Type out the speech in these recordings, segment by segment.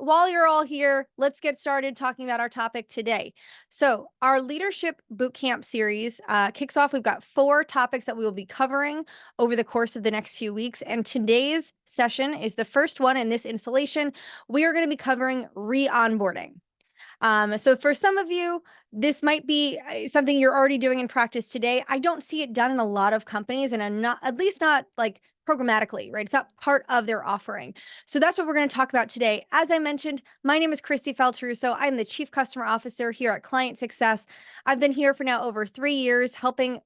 while you're all here, let's get started talking about our topic today. So our leadership bootcamp series kicks off. We've got 4 topics that we will be covering over the course of the next few weeks. And today's session is the first one in this installation. We are going to be covering re-onboarding. So for some of you, this might be something you're already doing in practice today. I don't see it done in a lot of companies, and I'm not, at least not like programmatically, right? It's not part of their offering. So that's what we're going to talk about today. As I mentioned, my name is Kristi Faltorusso. I'm the Chief Customer Officer here at ClientSuccess. I've been here for now over 3 years, helping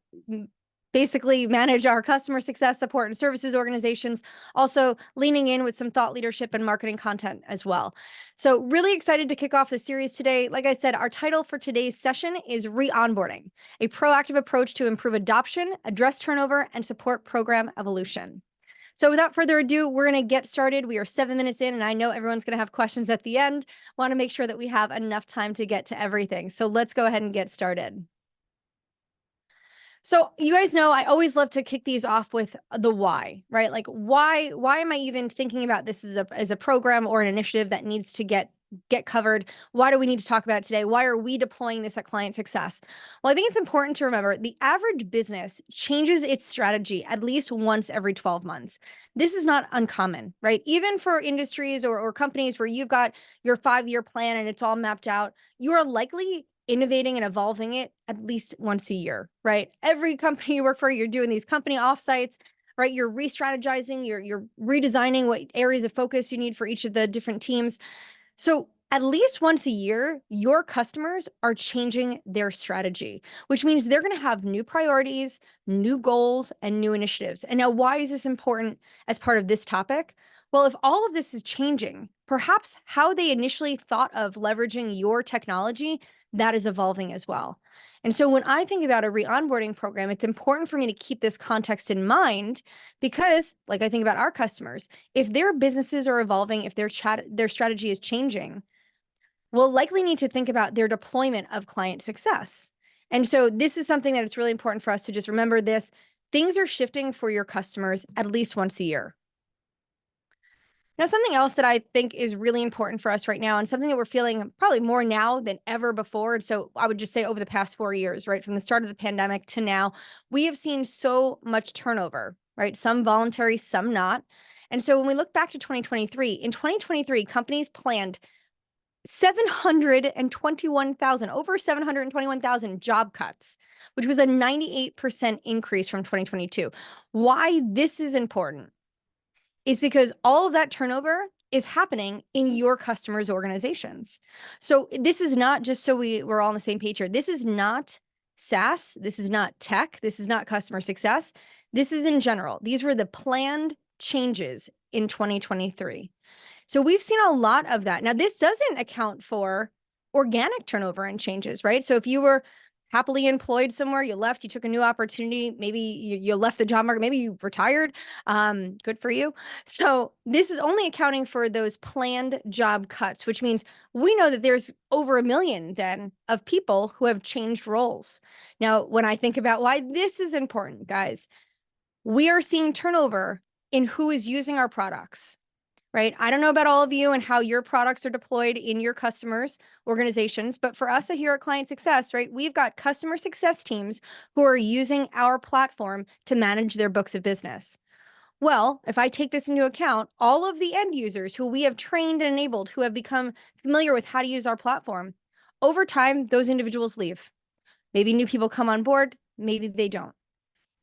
basically manage our customer success, support, and services organizations, also leaning in with some thought leadership and marketing content as well. So really excited to kick off the series today. Like I said, our title for today's session is Re-onboarding, a proactive approach to improve adoption, address turnover, and support program evolution. So without further ado, we're going to get started. We are 7 minutes in, and I know everyone's going to have questions at the end. Want to make sure that we have enough time to get to everything. So let's go ahead and get started. So you guys know I always love to kick these off with the why, right? Like why am I even thinking about this as a program or an initiative that needs to get covered? Why do we need to talk about it today? Why are we deploying this at ClientSuccess? Well, I think it's important to remember the average business changes its strategy at least once every 12 months. This is not uncommon, right? Even for industries or companies where you've got your 5-year plan and it's all mapped out, you are likely innovating and evolving it at least once a year, right? Every company you work for, you're doing these company offsites, right? You're re-strategizing, you're redesigning what areas of focus you need for each of the different teams. So at least once a year, your customers are changing their strategy, which means they're going to have new priorities, new goals, and new initiatives. And now, why is this important as part of this topic? Well, if all of this is changing, perhaps how they initially thought of leveraging your technology, that is evolving as well. And so when I think about a re-onboarding program, it's important for me to keep this context in mind because, like I think about our customers, if their businesses are evolving, if their strategy is changing, we'll likely need to think about their deployment of ClientSuccess. And so this is something that it's really important for us to just remember this. Things are shifting for your customers at least once a year. Now, something else that I think is really important for us right now, and something that we're feeling probably more now than ever before. So I would just say over the past 4 years, right, from the start of the pandemic to now, we have seen so much turnover, right? Some voluntary, some not. And so when we look back to 2023, in 2023, companies planned 721,000, over 721,000 job cuts, which was a 98% increase from 2022. Why this is important is because all of that turnover is happening in your customers' organizations. So this is not just so we're all on the same page here. This is not SaaS. This is not tech. This is not customer success. This is in general. These were the planned changes in 2023. So we've seen a lot of that. Now, this doesn't account for organic turnover and changes, right? So if you were happily employed somewhere, you left, you took a new opportunity, maybe you left the job market, maybe you retired, good for you. So this is only accounting for those planned job cuts, which means we know that there's over 1 million then of people who have changed roles. Now, when I think about why this is important, guys, we are seeing turnover in who is using our products. Right? I don't know about all of you and how your products are deployed in your customers' organizations, but for us here at ClientSuccess, right, we've got customer success teams who are using our platform to manage their books of business. Well, if I take this into account, all of the end users who we have trained and enabled, who have become familiar with how to use our platform, over time, those individuals leave. Maybe new people come on board, maybe they don't.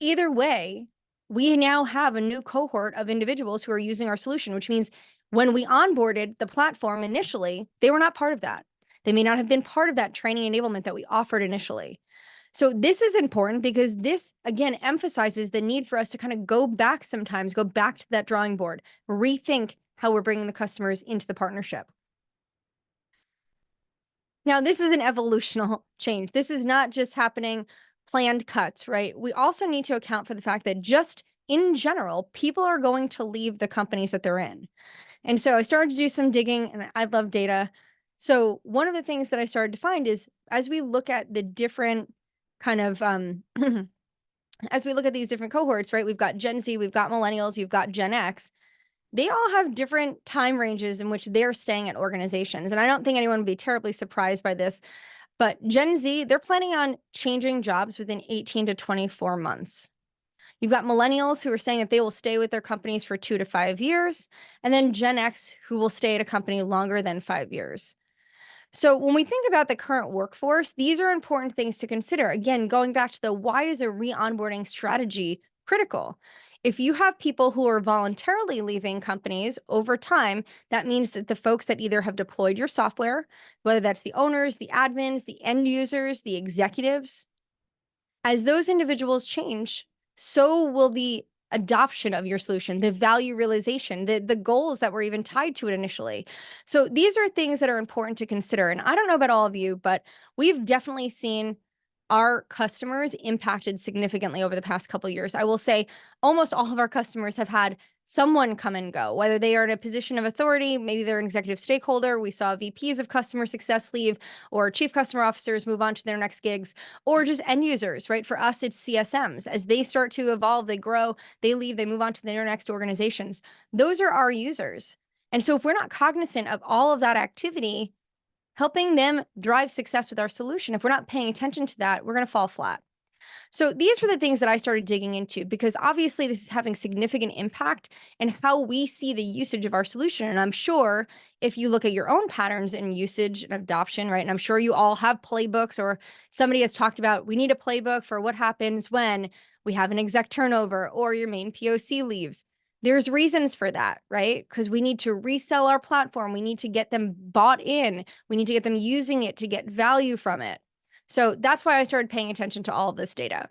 Either way, we now have a new cohort of individuals who are using our solution, which means when we onboarded the platform initially, they were not part of that. They may not have been part of that training enablement that we offered initially. So this is important because this, again, emphasizes the need for us to kind of go back sometimes, go back to that drawing board, rethink how we're bringing the customers into the partnership. Now, this is an evolutional change. This is not just happening planned cuts, right? We also need to account for the fact that just in general, people are going to leave the companies that they're in. And so I started to do some digging, and I love data. So one of the things that I started to find is as we look at the different kind of, as we look at these different cohorts, right? We've got Gen Z, we've got millennials, you've got Gen X. they all have different time ranges in which they're staying at organizations. And I don't think anyone would be terribly surprised by this, but Gen Z, they're planning on changing jobs within 18 to 24 months. You've got millennials who are saying that they will stay with their companies for 2 to 5 years, and then Gen X who will stay at a company longer than 5 years. So when we think about the current workforce, these are important things to consider. Again, going back to the why is a re-onboarding strategy critical? If you have people who are voluntarily leaving companies over time, that means that the folks that either have deployed your software, whether that's the owners, the admins, the end users, the executives, as those individuals change, so will the adoption of your solution, the value realization, the goals that were even tied to it initially. So these are things that are important to consider. And I don't know about all of you, but we've definitely seen our customers impacted significantly over the past couple of years. I will say almost all of our customers have had someone come and go, whether they are in a position of authority, maybe they're an executive stakeholder. We saw VPs of customer success leave, or chief customer officers move on to their next gigs, or just end users, right? For us, it's CSMs. As they start to evolve, they grow, they leave, they move on to their next organizations. Those are our users. And so if we're not cognizant of all of that activity, helping them drive success with our solution, if we're not paying attention to that, we're going to fall flat. So these were the things that I started digging into, because obviously this is having significant impact in how we see the usage of our solution. And I'm sure if you look at your own patterns in usage and adoption, right? And I'm sure you all have playbooks, or somebody has talked about, we need a playbook for what happens when we have an exec turnover or your main POC leaves. There's reasons for that, right? Because we need to resell our platform. We need to get them bought in. We need to get them using it to get value from it. So that's why I started paying attention to all of this data.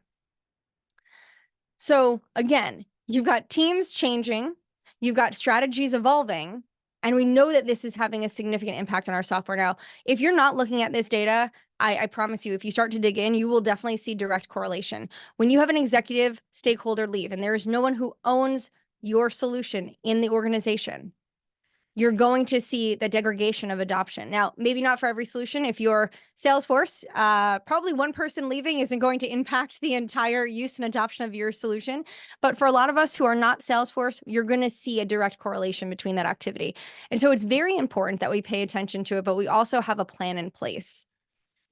So again, you've got teams changing, you've got strategies evolving, and we know that this is having a significant impact on our software now. If you're not looking at this data, I promise you, if you start to dig in, you will definitely see direct correlation. When you have an executive stakeholder leave and there is no one who owns your solution in the organization, you're going to see the degradation of adoption. Now, maybe not for every solution. If you're Salesforce, probably one person leaving isn't going to impact the entire use and adoption of your solution. But for a lot of us who are not Salesforce, you're going to see a direct correlation between that activity. And so it's very important that we pay attention to it, but we also have a plan in place.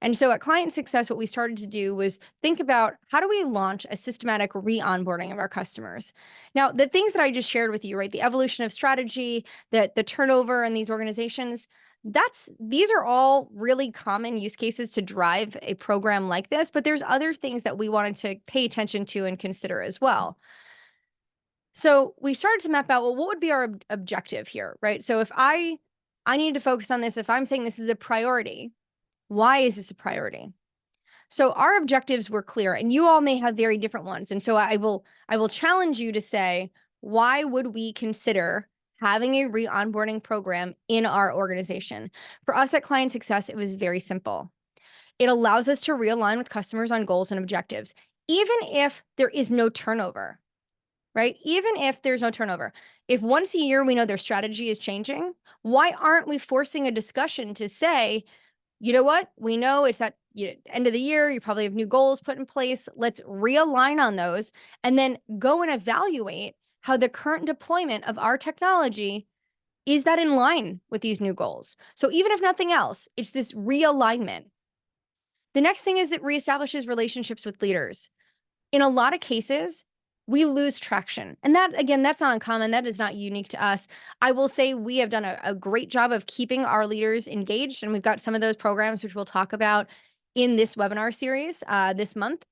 And so at ClientSuccess, what we started to do was think about, how do we launch a systematic re-onboarding of our customers? Now, the things that I just shared with you, right? The evolution of strategy, the turnover in these organizations, these are all really common use cases to drive a program like this, but there's other things that we wanted to pay attention to and consider as well. So we started to map out, well, what would be our objective here, right? So if I need to focus on this, if I'm saying this is a priority, why is this a priority? So our objectives were clear, and you all may have very different ones. And so I will challenge you to say, why would we consider having a re-onboarding program in our organization? For us at ClientSuccess, it was very simple. It allows us to realign with customers on goals and objectives, even if there is no turnover, right? Even if there's no turnover. If once a year we know their strategy is changing, why aren't we forcing a discussion to say, you know what? We know it's at end of the year. You probably have new goals put in place. Let's realign on those and then go and evaluate how the current deployment of our technology, is that in line with these new goals? So even if nothing else, it's this realignment. The next thing is it reestablishes relationships with leaders. In a lot of cases, we lose traction. And that, again, that's not uncommon. That is not unique to us. I will say we have done a great job of keeping our leaders engaged. And we've got some of those programs, which we'll talk about in this webinar series this month.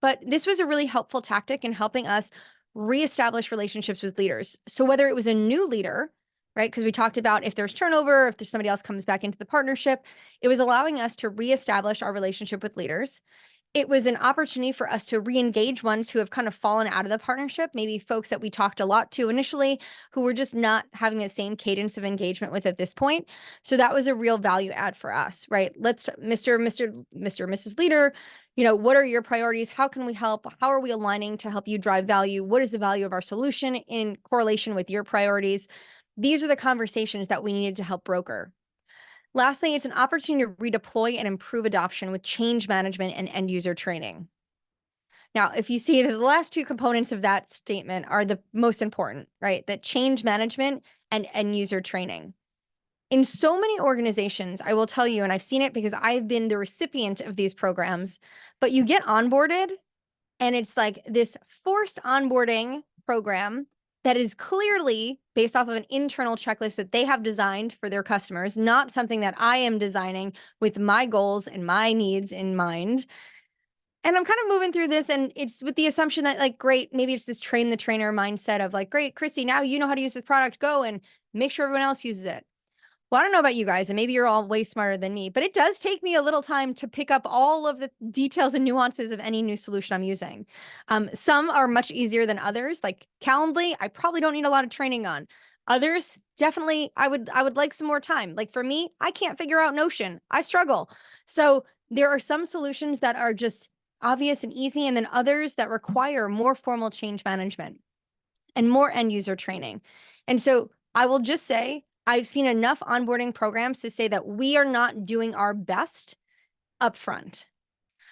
But this was a really helpful tactic in helping us reestablish relationships with leaders. So whether it was a new leader, right? Because we talked about if there's turnover, if there's somebody else comes back into the partnership, it was allowing us to reestablish our relationship with leaders. It was an opportunity for us to re-engage ones who have kind of fallen out of the partnership, maybe folks that we talked a lot to initially, who were just not having the same cadence of engagement with at this point. So that was a real value add for us, right? Let's, Mrs. Leader, what are your priorities? How can we help? How are we aligning to help you drive value? What is the value of our solution in correlation with your priorities? These are the conversations that we needed to help broker. Lastly, it's an opportunity to redeploy and improve adoption with change management and end user training. Now, if you see that the last two components of that statement are the most important, right? That change management and end user training. In so many organizations, I will tell you, and I've seen it because I've been the recipient of these programs, but you get onboarded and it's like this forced onboarding program that is clearly based off of an internal checklist that they have designed for their customers, not something that I am designing with my goals and my needs in mind. And I'm kind of moving through this, and it's with the assumption that, like, great, maybe it's this train the trainer mindset of like, great, Kristi, now you know how to use this product, go and make sure everyone else uses it. Well, I don't know about you guys, and maybe you're all way smarter than me, but it does take me a little time to pick up all of the details and nuances of any new solution I'm using. Some are much easier than others. Like Calendly, I probably don't need a lot of training on. Others, definitely, I would like some more time. Like for me, I can't figure out Notion. I struggle. So there are some solutions that are just obvious and easy, and then others that require more formal change management and more end user training. And so I will just say, I've seen enough onboarding programs to say that we are not doing our best upfront.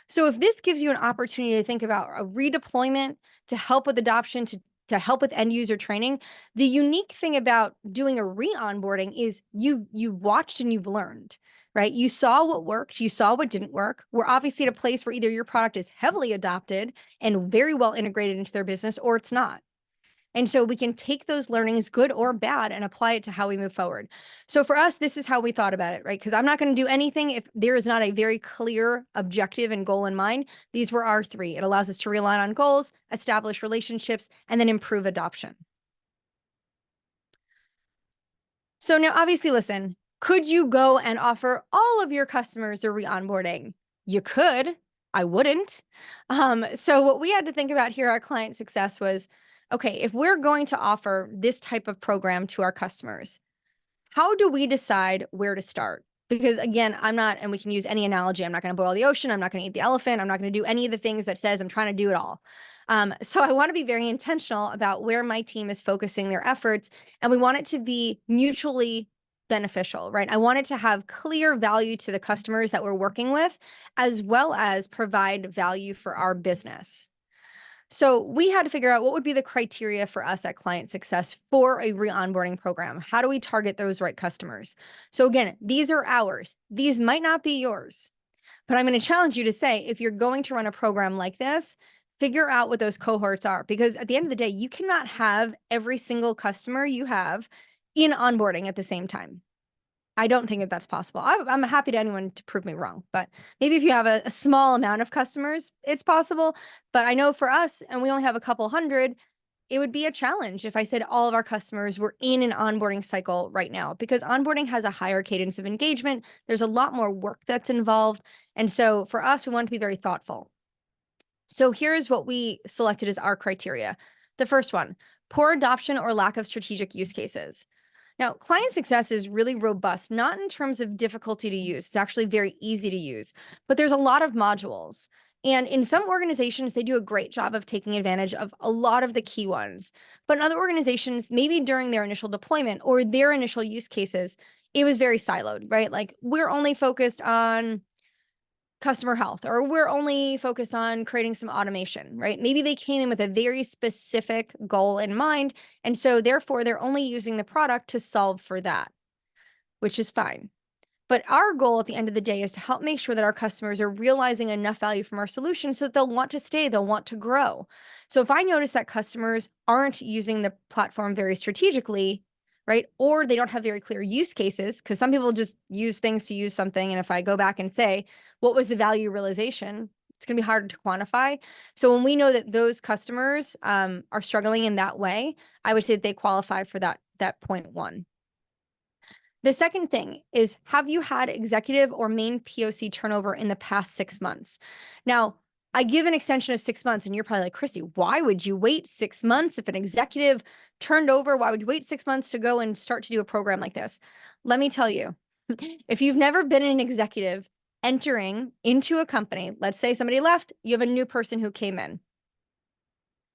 So if this gives you an opportunity to think about a redeployment to help with adoption, to help with end user training, the unique thing about doing a re-onboarding is you've watched and you've learned, right? You saw what worked, you saw what didn't work. We're obviously at a place where either your product is heavily adopted and very well integrated into their business, or it's not. And so we can take those learnings, good or bad, and apply it to how we move forward. So for us, this is how we thought about it, right? Because I'm not going to do anything if there is not a very clear objective and goal in mind. These were our three. It allows us to realign on goals, establish relationships, and then improve adoption. So now, obviously, listen, could you go and offer all of your customers a re-onboarding? You could. I wouldn't. So what we had to think about here at ClientSuccess was, okay, if we're going to offer this type of program to our customers, how do we decide where to start? Because again, I'm not, and we can use any analogy, I'm not going to boil the ocean, I'm not going to eat the elephant, I'm not going to do any of the things that says I'm trying to do it all. So I want to be very intentional about where my team is focusing their efforts, and we want it to be mutually beneficial, right? I want it to have clear value to the customers that we're working with, as well as provide value for our business. So we had to figure out what would be the criteria for us at ClientSuccess for a re-onboarding program. How do we target those right customers? So again, these are ours. These might not be yours, but I'm going to challenge you to say, if you're going to run a program like this, figure out what those cohorts are, because at the end of the day, you cannot have every single customer you have in onboarding at the same time. I don't think that that's possible. I'm happy to anyone to prove me wrong, but maybe if you have a small amount of customers, it's possible. But I know for us, and we only have a couple hundred, it would be a challenge if I said all of our customers were in an onboarding cycle right now, because onboarding has a higher cadence of engagement. There's a lot more work that's involved. And so for us, we want to be very thoughtful. So here's what we selected as our criteria. The first one, poor adoption or lack of strategic use cases. Now, ClientSuccess is really robust, not in terms of difficulty to use. It's actually very easy to use, but there's a lot of modules. And in some organizations, they do a great job of taking advantage of a lot of the key ones. But in other organizations, maybe during their initial deployment or their initial use cases, it was very siloed, right? Like, we're only focused on customer health, or we're only focused on creating some automation, right? Maybe they came in with a very specific goal in mind. And so therefore they're only using the product to solve for that, which is fine. But our goal at the end of the day is to help make sure that our customers are realizing enough value from our solution so that they'll want to stay, they'll want to grow. So if I notice that customers aren't using the platform very strategically, right, or they don't have very clear use cases, because some people just use things to use something. And if I go back and say, what was the value realization? It's going to be hard to quantify. So when we know that those customers are struggling in that way, I would say that they qualify for that point one. The second thing is, have you had executive or main POC turnover in the past 6 months? Now, I give an extension of 6 months, and you're probably like, Kristi, why would you wait 6 months if an executive turned over? Why would you wait 6 months to go and start to do a program like this? Let me tell you, if you've never been an executive entering into a company, let's say somebody left, you have a new person who came in.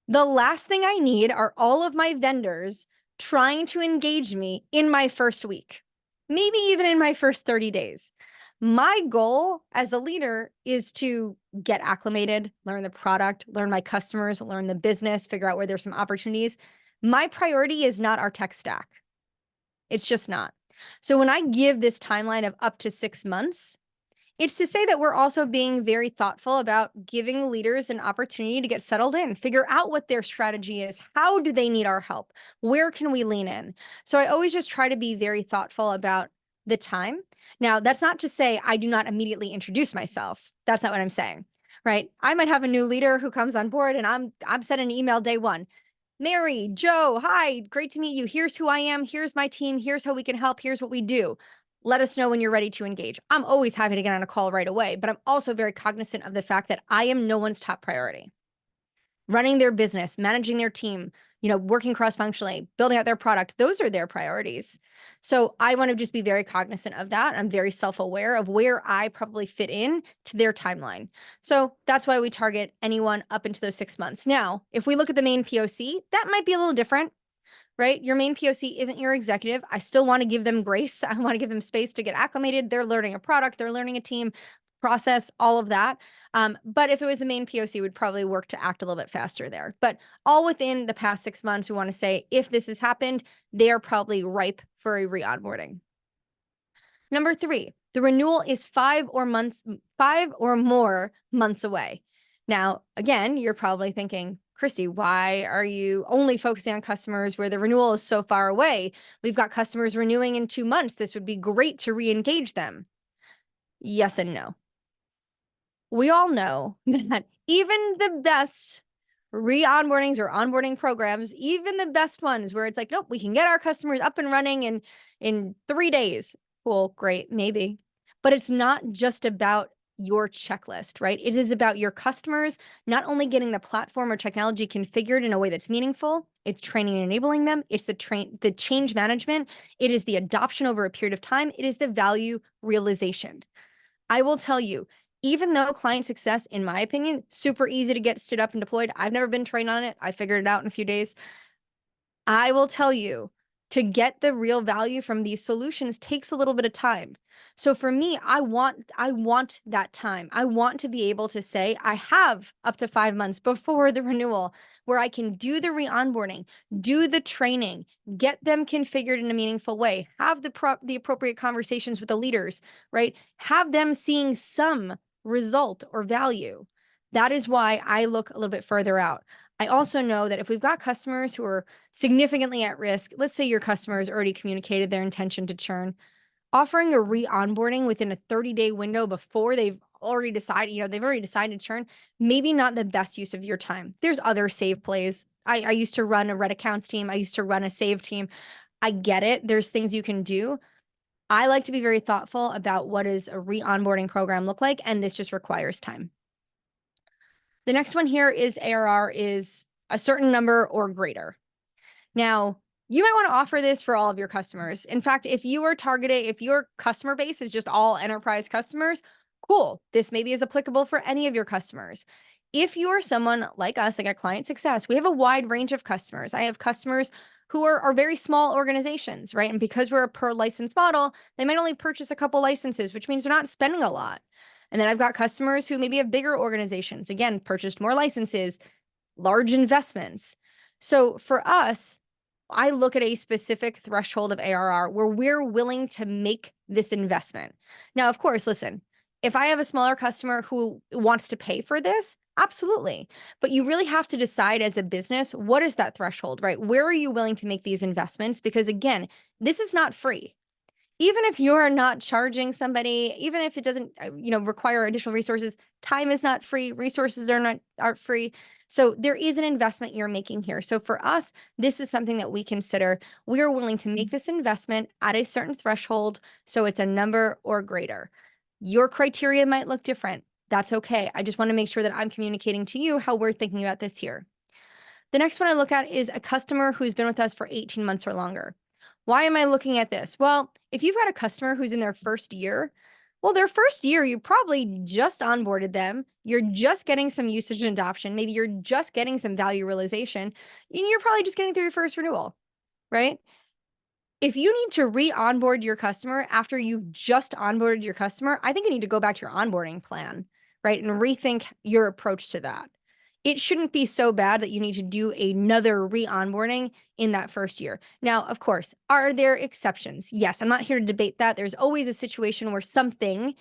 The last thing I need are all of my vendors trying to engage me in my first week, maybe even in my first 30 days. My goal as a leader is to get acclimated, learn the product, learn my customers, learn the business, figure out where there's some opportunities. My priority is not our tech stack. It's just not. So when I give this timeline of up to 6 months, it's to say that we're also being very thoughtful about giving leaders an opportunity to get settled in, figure out what their strategy is. How do they need our help? Where can we lean in? So I always just try to be very thoughtful about the time. Now, that's not to say I do not immediately introduce myself. That's not what I'm saying, right? I might have a new leader who comes on board and I'm sending an email day one. Mary, Joe, hi, great to meet you. Here's who I am. Here's my team. Here's how we can help. Here's what we do. Let us know when you're ready to engage. I'm always happy to get on a call right away, but I'm also very cognizant of the fact that I am no one's top priority. Running their business, managing their team, working cross-functionally, building out their product, those are their priorities. So I want to just be very cognizant of that. I'm very self-aware of where I probably fit in to their timeline. So that's why we target anyone up into those 6 months. Now, if we look at the main POC, that might be a little different, right? Your main POC isn't your executive. I still want to give them grace. I want to give them space to get acclimated. They're learning a product, they're learning a team process, all of that. But if it was the main POC, we'd probably work to act a little bit faster there. But all within the past 6 months, we want to say if this has happened, they are probably ripe for a re-onboarding. Number 3, the renewal is 5 or more months away. Now, again, you're probably thinking, Kristi, why are you only focusing on customers where the renewal is so far away? We've got customers renewing in 2 months. This would be great to re-engage them. Yes and no. We all know that even the best re-onboardings or onboarding programs, even the best ones where it's like, nope, we can get our customers up and running in 3 days. Cool, great, maybe. But it's not just about your checklist, right? It is about your customers not only getting the platform or technology configured in a way that's meaningful, it's training and enabling them, it's the change management, it is the adoption over a period of time, it is the value realization. I will tell you, even though client success, in my opinion, super easy to get stood up and deployed, I've never been trained on it. I figured it out in a few days. I will tell you, to get the real value from these solutions takes a little bit of time. So for me, I want that time. I want to be able to say I have up to 5 months before the renewal where I can do the re-onboarding, do the training, get them configured in a meaningful way, have the appropriate conversations with the leaders, right? Have them seeing some result or value. That is why I look a little bit further out. I also know that if we've got customers who are significantly at risk, let's say your customer has already communicated their intention to churn, offering a re-onboarding within a 30-day window before they've already decided to churn, maybe not the best use of your time. There's other save plays. I used to run a red accounts team. I used to run a save team. I get it. There's things you can do. I like to be very thoughtful about what does a re-onboarding program look like, and this just requires time. The next one here is ARR is a certain number or greater. Now, you might want to offer this for all of your customers. In fact, if your customer base is just all enterprise customers, cool. This maybe is applicable for any of your customers. If you are someone like us, like at ClientSuccess, we have a wide range of customers. I have customers who are very small organizations, right? And because we're a per license model, they might only purchase a couple licenses, which means they're not spending a lot. And then I've got customers who maybe have bigger organizations, again, purchased more licenses, large investments. So for us, I look at a specific threshold of ARR where we're willing to make this investment. Now, of course, listen, if I have a smaller customer who wants to pay for this, absolutely. But you really have to decide as a business, what is that threshold, right? Where are you willing to make these investments? Because again, this is not free. Even if you're not charging somebody, even if it doesn't, require additional resources, time is not free. Resources aren't free. So there is an investment you're making here. So for us, this is something that we consider. We are willing to make this investment at a certain threshold. So it's a number or greater. Your criteria might look different. That's okay. I just want to make sure that I'm communicating to you how we're thinking about this here. The next one I look at is a customer who's been with us for 18 months or longer. Why am I looking at this? Well, if you've got a customer who's in their first year, their first year, you probably just onboarded them. You're just getting some usage and adoption. Maybe you're just getting some value realization. And you're probably just getting through your first renewal, right? If you need to re-onboard your customer after you've just onboarded your customer, I think you need to go back to your onboarding plan, right? And rethink your approach to that. It shouldn't be so bad that you need to do another re-onboarding in that first year. Now, of course, are there exceptions? Yes, I'm not here to debate that. There's always a situation where something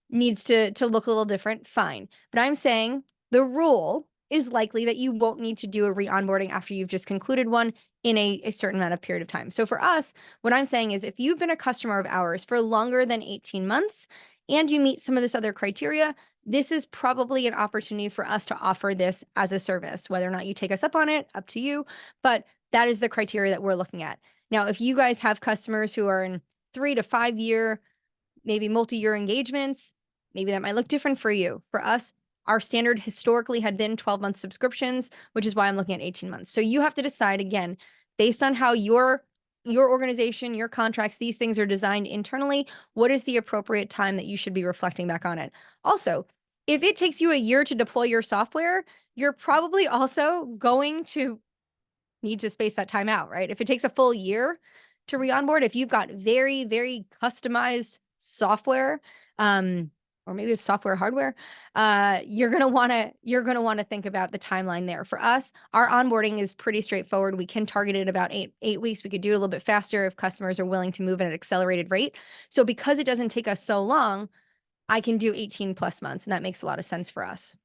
needs to look a little different. Fine. But I'm saying the rule is likely that you won't need to do a re-onboarding after you've just concluded one in a certain amount of period of time. So for us, what I'm saying is if you've been a customer of ours for longer than 18 months and you meet some of this other criteria, this is probably an opportunity for us to offer this as a service. Whether or not you take us up on it, up to you, but that is the criteria that we're looking at. Now, if you guys have customers who are in 3 to 5 year, maybe multi-year engagements, maybe that might look different for you. For us, our standard historically had been 12-month subscriptions, which is why I'm looking at 18 months. So you have to decide, again, based on how your organization, your contracts, these things are designed internally, what is the appropriate time that you should be reflecting back on it? Also, if it takes you a year to deploy your software, you're probably also going to need to space that time out, right? If it takes a full year to re-onboard, if you've got very, very customized software, or maybe it's software hardware, you're gonna wanna think about the timeline there. For us, our onboarding is pretty straightforward. We can target it about eight weeks. We could do it a little bit faster if customers are willing to move at an accelerated rate. So because it doesn't take us so long, I can do 18 plus months, and that makes a lot of sense for us.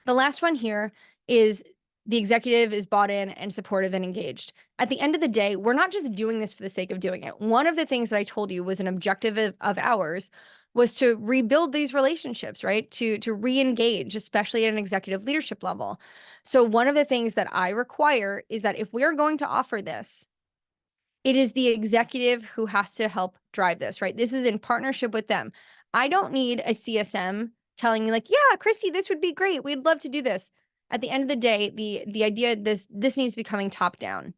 The last one here is the executive is bought in and supportive and engaged. At the end of the day, we're not just doing this for the sake of doing it. One of the things that I told you was an objective of ours was to rebuild these relationships, right? To re-engage, especially at an executive leadership level. So one of the things that I require is that if we are going to offer this, it is the executive who has to help drive this, right? This is in partnership with them. I don't need a CSM telling me like, yeah, Kristi, this would be great. We'd love to do this. At the end of the day, the idea this needs to be coming top down.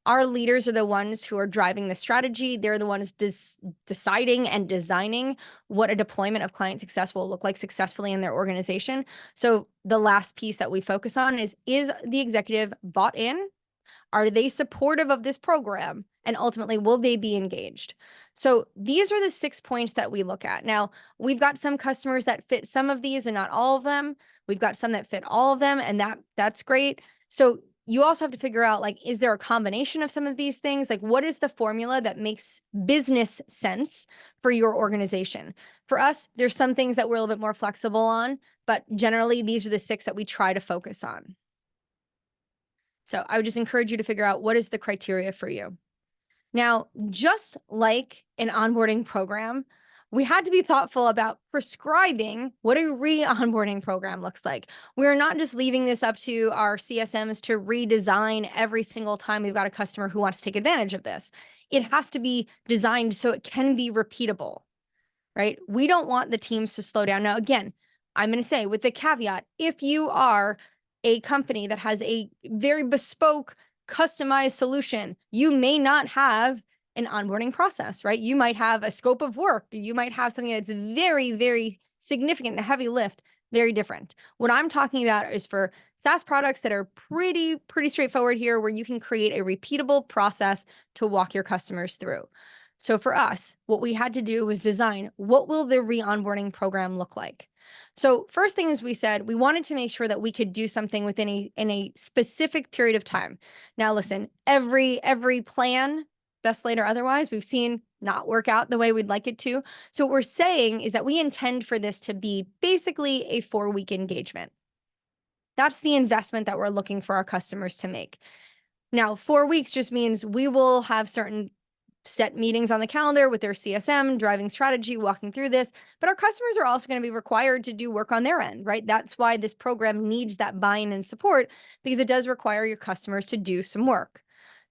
Our leaders are the ones who are driving the strategy. They're the ones deciding and designing what a deployment of client success will look like successfully in their organization. So the last piece that we focus on is the executive bought in? Are they supportive of this program? And ultimately, will they be engaged? So these are the 6 points that we look at. Now, we've got some customers that fit some of these and not all of them. We've got some that fit all of them, and that's great. So you also have to figure out, like, is there a combination of some of these things? Like, what is the formula that makes business sense for your organization? For us, there's some things that we're a little bit more flexible on, but generally, these are the 6 that we try to focus on. So I would just encourage you to figure out what is the criteria for you. Now, just like an onboarding program, we had to be thoughtful about prescribing what a re-onboarding program looks like. We're not just leaving this up to our CSMs to redesign every single time we've got a customer who wants to take advantage of this. It has to be designed so it can be repeatable, right? We don't want the teams to slow down. Now, again, I'm going to say with the caveat, if you are a company that has a very bespoke, customized solution, you may not have an onboarding process, right? You might have a scope of work. You might have something that's very, very significant, a heavy lift, very different. What I'm talking about is for SaaS products that are pretty straightforward here, where you can create a repeatable process to walk your customers through. So for us, what we had to do was design, what will the re-onboarding program look like? So first thing is, we said we wanted to make sure that we could do something within a specific period of time. Now, listen, every plan, best laid or otherwise, we've seen not work out the way we'd like it to. So what we're saying is that we intend for this to be basically a 4-week engagement. That's the investment that we're looking for our customers to make. Now, 4 weeks just means we will have certain set meetings on the calendar with their CSM, driving strategy, walking through this, but our customers are also going to be required to do work on their end, right? That's why this program needs that buy-in and support, because it does require your customers to do some work.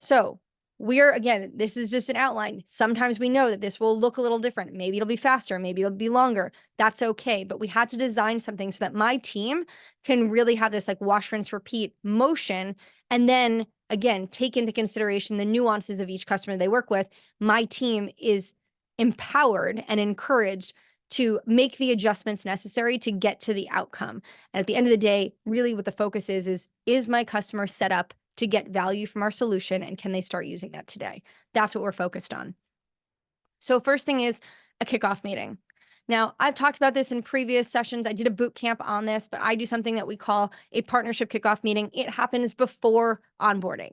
So again, this is just an outline. Sometimes we know that this will look a little different. Maybe it'll be faster, maybe it'll be longer. That's okay. But we had to design something so that my team can really have this like wash, rinse, repeat motion. And then again, take into consideration the nuances of each customer they work with. My team is empowered and encouraged to make the adjustments necessary to get to the outcome. And at the end of the day, really what the focus is my customer set up to get value from our solution, and can they start using that today? That's what we're focused on. So first thing is a kickoff meeting. Now, I've talked about this in previous sessions. I did a boot camp on this, but I do something that we call a partnership kickoff meeting. It happens before onboarding.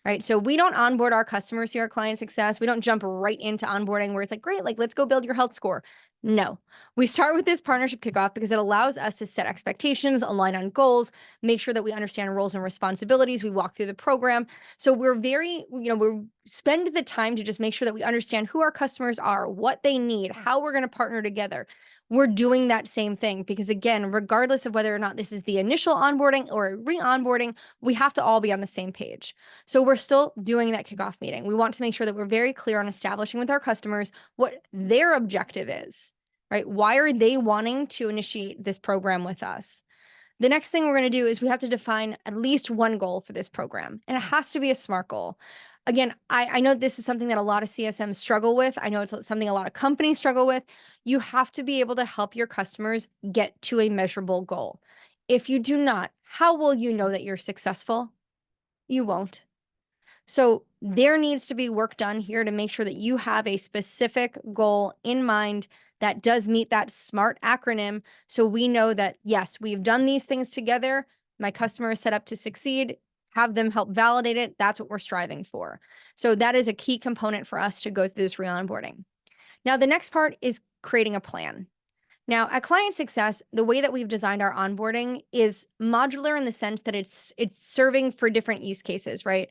Right. So we don't onboard our customers here at Client Success. We don't jump right into onboarding where it's like, great, like, let's go build your health score. No, we start with this partnership kickoff because it allows us to set expectations, align on goals, make sure that we understand roles and responsibilities. We walk through the program. So we're we spend the time to just make sure that we understand who our customers are, what they need, how we're going to partner together. We're doing that same thing because, again, regardless of whether or not this is the initial onboarding or re-onboarding, we have to all be on the same page. So we're still doing that kickoff meeting. We want to make sure that we're very clear on establishing with our customers what their objective is, right? Why are they wanting to initiate this program with us? The next thing we're going to do is we have to define at least one goal for this program, and it has to be a SMART goal. Again, I know this is something that a lot of CSMs struggle with. I know it's something a lot of companies struggle with. You have to be able to help your customers get to a measurable goal. If you do not, how will you know that you're successful? You won't. So there needs to be work done here to make sure that you have a specific goal in mind that does meet that SMART acronym. So we know that, yes, we've done these things together. My customer is set up to succeed. Have them help validate it. That's what we're striving for. So that is a key component for us to go through this re-onboarding. Now, the next part is creating a plan. Now, at Client Success, the way that we've designed our onboarding is modular in the sense that it's serving for different use cases, right?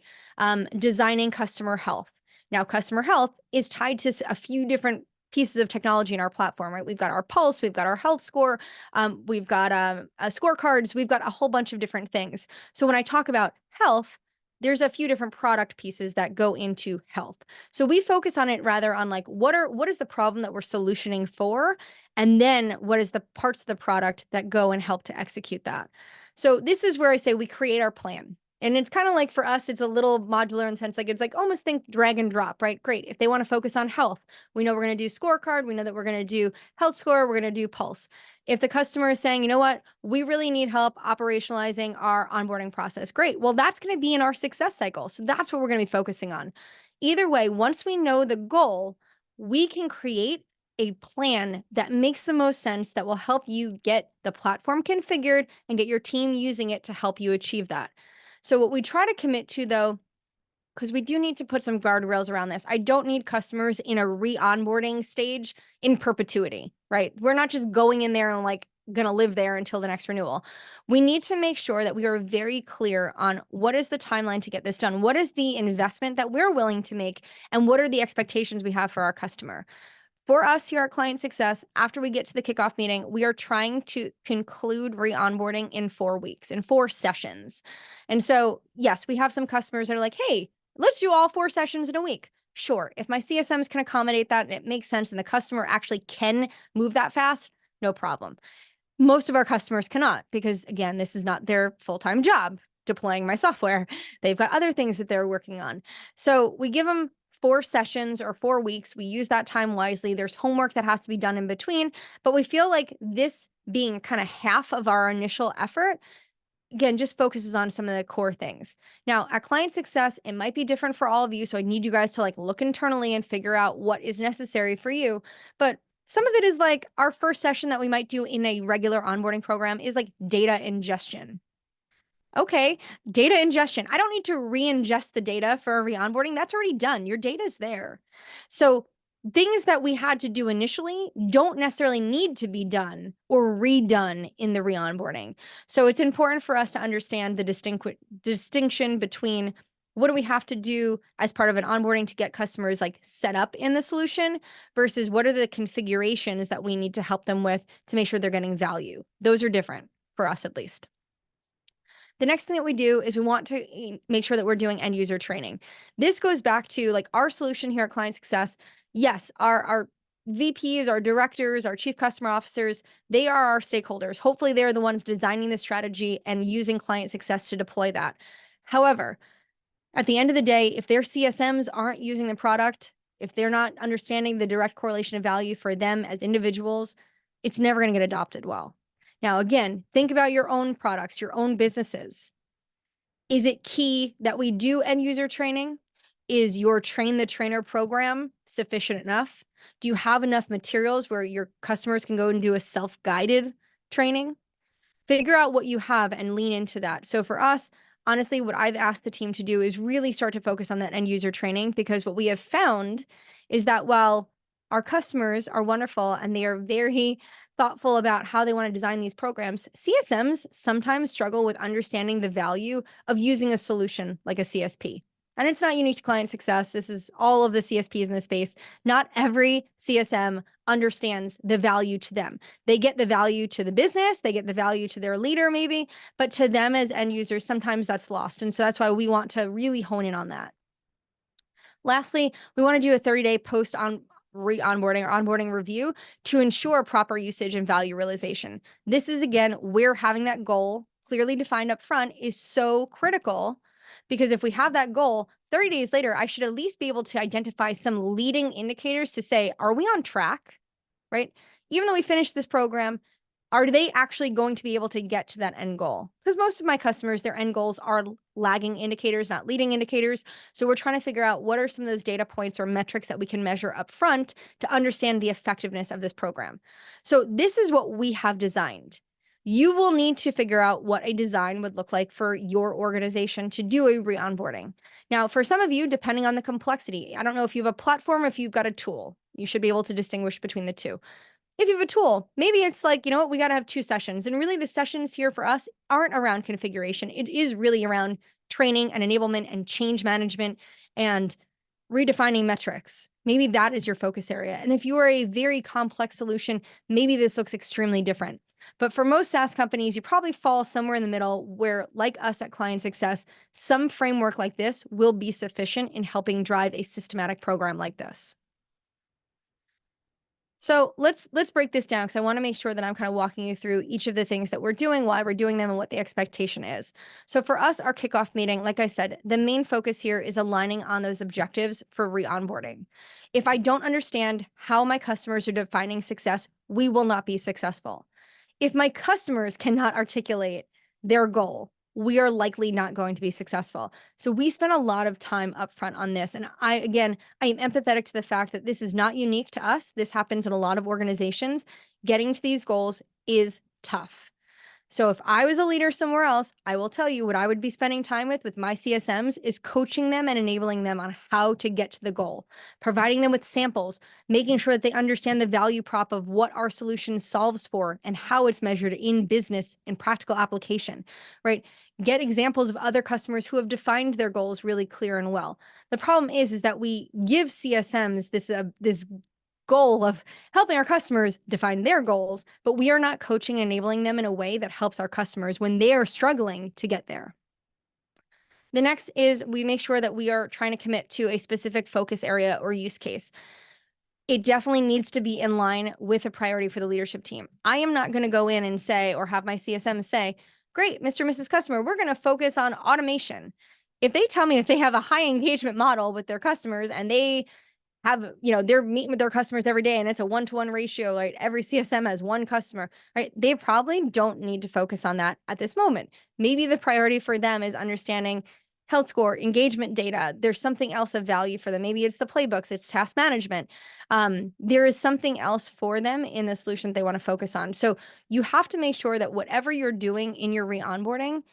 Designing customer health. Now, customer health is tied to a few different pieces of technology in our platform, right? We've got our pulse, we've got our health score, we've got scorecards, we've got a whole bunch of different things. So when I talk about health, there's a few different product pieces that go into health. So we focus on it rather on like, what is the problem that we're solutioning for? And then what is the parts of the product that go and help to execute that? So this is where I say we create our plan. And it's kind of like for us, it's a little modular in the sense, like it's like almost think drag and drop, right? Great. If they want to focus on health, we know we're going to do scorecard. We know that we're going to do health score. We're going to do pulse. If the customer is saying, you know what, we really need help operationalizing our onboarding process, great. Well, that's going to be in our success cycle. So that's what we're going to be focusing on. Either way, once we know the goal, we can create a plan that makes the most sense that will help you get the platform configured and get your team using it to help you achieve that. So what we try to commit to, though, because we do need to put some guardrails around this. I don't need customers in a re-onboarding stage in perpetuity, right? We're not just going in there and like going to live there until the next renewal. We need to make sure that we are very clear on what is the timeline to get this done? What is the investment that we're willing to make? And what are the expectations we have for our customer? For us here at Client Success, after we get to the kickoff meeting, we are trying to conclude re-onboarding in 4 weeks, in 4 sessions. And so, yes, we have some customers that are like, hey, let's do all 4 sessions in a week. Sure, if my CSMs can accommodate that and it makes sense and the customer actually can move that fast, no problem. Most of our customers cannot because, again, this is not their full-time job, deploying my software. They've got other things that they're working on. So we give them 4 sessions or 4 weeks. We use that time wisely. There's homework that has to be done in between, but we feel like this being kind of half of our initial effort, again, just focuses on some of the core things. Now, at Client Success, it might be different for all of you. So I need you guys to like look internally and figure out what is necessary for you. But some of it is like our first session that we might do in a regular onboarding program is like data ingestion. Okay, data ingestion. I don't need to re-ingest the data for a re-onboarding. That's already done. Your data's there. So things that we had to do initially don't necessarily need to be done or redone in the re-onboarding. So it's important for us to understand the distinction between what do we have to do as part of an onboarding to get customers like set up in the solution versus what are the configurations that we need to help them with to make sure they're getting value. Those are different for us at least. The next thing that we do is we want to make sure that we're doing end user training. This goes back to like our solution here at Client Success. Yes, our VPs, our directors, our chief customer officers, they are our stakeholders. Hopefully they're the ones designing the strategy and using Client Success to deploy that. However, at the end of the day, if their CSMs aren't using the product, if they're not understanding the direct correlation of value for them as individuals, it's never going to get adopted well. Now, again, think about your own products, your own businesses. Is it key that we do end user training? Is your train the trainer program sufficient enough? Do you have enough materials where your customers can go and do a self-guided training? Figure out what you have and lean into that. So for us, honestly, what I've asked the team to do is really start to focus on that end user training, because what we have found is that while our customers are wonderful and they are very thoughtful about how they want to design these programs, CSMs sometimes struggle with understanding the value of using a solution like a CSP. And it's not unique to client success. This is all of the CSPs in the space. Not every CSM understands the value to them. They get the value to the business, they get the value to their leader maybe, but to them as end users, sometimes that's lost. And so that's why we want to really hone in on that. Lastly, we want to do a 30-day post on re-onboarding or onboarding review to ensure proper usage and value realization. This is, again, where having that goal clearly defined up front is so critical, because if we have that goal, 30 days later, I should at least be able to identify some leading indicators to say, are we on track, right? Even though we finished this program, are they actually going to be able to get to that end goal? Because most of my customers, their end goals are lagging indicators, not leading indicators. So we're trying to figure out what are some of those data points or metrics that we can measure up front to understand the effectiveness of this program. So this is what we have designed. You will need to figure out what a design would look like for your organization to do a re-onboarding. Now, for some of you, depending on the complexity, I don't know if you have a platform, if you've got a tool, you should be able to distinguish between the two. If you have a tool, maybe it's like, you know what, we got to have 2 sessions. And really the sessions here for us aren't around configuration. It is really around training and enablement and change management and redefining metrics. Maybe that is your focus area. And if you are a very complex solution, maybe this looks extremely different. But for most SaaS companies, you probably fall somewhere in the middle where, like us at ClientSuccess, some framework like this will be sufficient in helping drive a systematic program like this. So let's break this down, because I want to make sure that I'm kind of walking you through each of the things that we're doing, why we're doing them, and what the expectation is. So for us, our kickoff meeting, like I said, the main focus here is aligning on those objectives for re-onboarding. If I don't understand how my customers are defining success, we will not be successful. If my customers cannot articulate their goal, we are likely not going to be successful. So we spent a lot of time upfront on this. And I am empathetic to the fact that this is not unique to us. This happens in a lot of organizations. Getting to these goals is tough. So if I was a leader somewhere else, I will tell you what I would be spending time with my CSMs is coaching them and enabling them on how to get to the goal, providing them with samples, making sure that they understand the value prop of what our solution solves for and how it's measured in business and practical application, right? Get examples of other customers who have defined their goals really clear and well. The problem is that we give CSMs this goal of helping our customers define their goals, but we are not coaching and enabling them in a way that helps our customers when they are struggling to get there. The next is we make sure that we are trying to commit to a specific focus area or use case. It definitely needs to be in line with a priority for the leadership team. I am not going to go in and say, or have my CSM say, great, Mr. and Mrs. Customer, we're going to focus on automation. If they tell me that they have a high engagement model with their customers and they have, they're meeting with their customers every day and it's a 1-to-1 ratio, right? Every CSM has 1 customer, right? They probably don't need to focus on that at this moment. Maybe the priority for them is understanding health score, engagement data. There's something else of value for them. Maybe it's the playbooks, it's task management. There is something else for them in the solution they want to focus on. So you have to make sure that whatever you're doing in your re-onboarding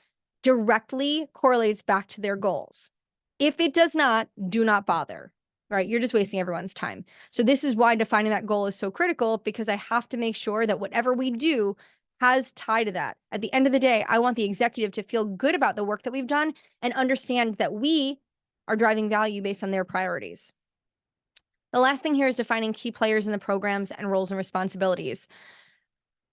directly correlates back to their goals. If it does not, do not bother. Right? You're just wasting everyone's time. So this is why defining that goal is so critical, because I have to make sure that whatever we do has tie to that. At the end of the day, I want the executive to feel good about the work that we've done and understand that we are driving value based on their priorities. The last thing here is defining key players in the programs and roles and responsibilities.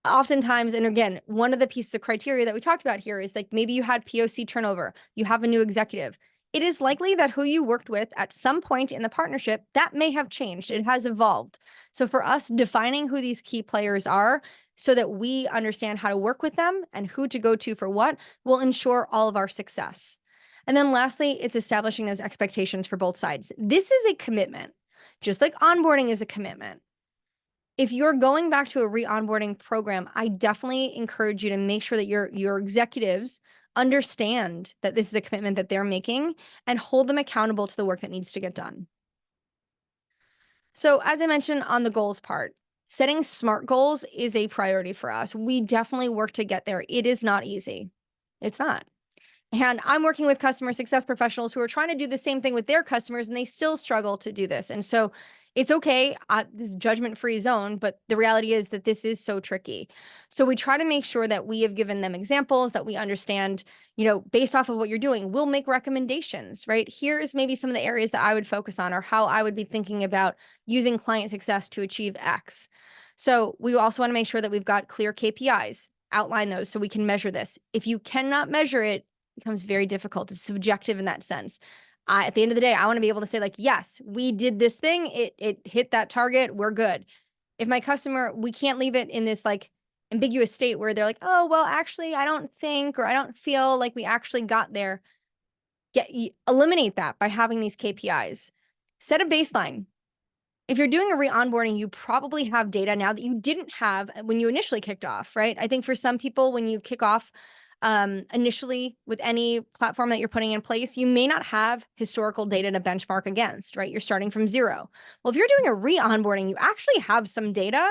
Oftentimes, and again, one of the pieces of criteria that we talked about here is like maybe you had POC turnover, you have a new executive. It is likely that who you worked with at some point in the partnership, that may have changed. It has evolved. So for us, defining who these key players are so that we understand how to work with them and who to go to for what will ensure all of our success. And then lastly, it's establishing those expectations for both sides. This is a commitment, just like onboarding is a commitment. If you're going back to a re-onboarding program, I definitely encourage you to make sure that your executives understand that this is a commitment that they're making, and hold them accountable to the work that needs to get done. So as I mentioned on the goals part, setting SMART goals is a priority for us. We definitely work to get there. It is not easy. It's not. And I'm working with customer success professionals who are trying to do the same thing with their customers, and they still struggle to do this. And so it's okay. This is judgment-free zone, but the reality is that this is so tricky. So we try to make sure that we have given them examples, that we understand, based off of what you're doing, we'll make recommendations, right? Here's maybe some of the areas that I would focus on, or how I would be thinking about using client success to achieve X. So we also want to make sure that we've got clear KPIs, outline those so we can measure this. If you cannot measure it, becomes very difficult. It's subjective in that sense. At the end of the day, I want to be able to say, like, yes, we did this thing. It hit that target. We're good. If my customer, we can't leave it in this like ambiguous state where they're like, oh, well, actually, I don't think, or I don't feel like we actually got there. Eliminate that by having these KPIs. Set a baseline. If you're doing a re-onboarding, you probably have data now that you didn't have when you initially kicked off, right? I think for some people, when you kick off initially with any platform that you're putting in place, you may not have historical data to benchmark against, right? You're starting from zero. Well, if you're doing a re-onboarding, you actually have some data.